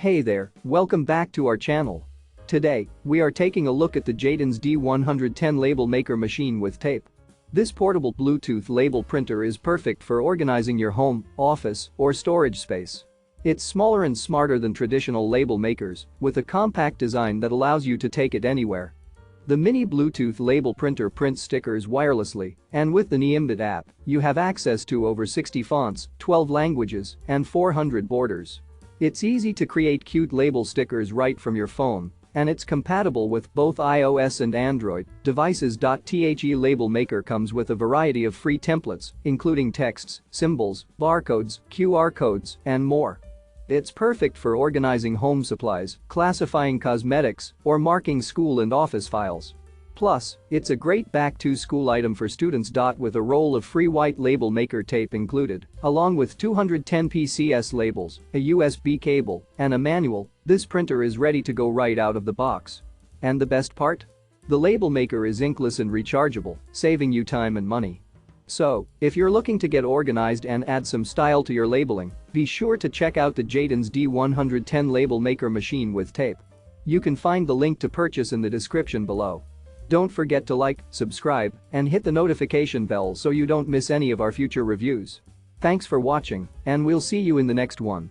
Hey there, welcome back to our channel. Today, we are taking a look at the JADENS D110 label maker machine with tape. This portable Bluetooth label printer is perfect for organizing your home, office, or storage space. It's smaller and smarter than traditional label makers, with a compact design that allows you to take it anywhere. The mini Bluetooth label printer prints stickers wirelessly, and with the NIIMBOT app, you have access to over 60 fonts, 12 languages, and 400 borders. It's easy to create cute label stickers right from your phone, and it's compatible with both iOS and Android devices. The label maker comes with a variety of free templates, including texts, symbols, barcodes, QR codes, and more. It's perfect for organizing home supplies, classifying cosmetics, or marking school and office files. Plus, it's a great back-to-school item for students. With a roll of free white label maker tape included, along with 210 PCS labels, a USB cable, and a manual, this printer is ready to go right out of the box. And the best part? The label maker is inkless and rechargeable, saving you time and money. So, if you're looking to get organized and add some style to your labeling, be sure to check out the JADENS D110 label maker machine with tape. You can find the link to purchase in the description below. Don't forget to like, subscribe, and hit the notification bell so you don't miss any of our future reviews. Thanks for watching, and we'll see you in the next one.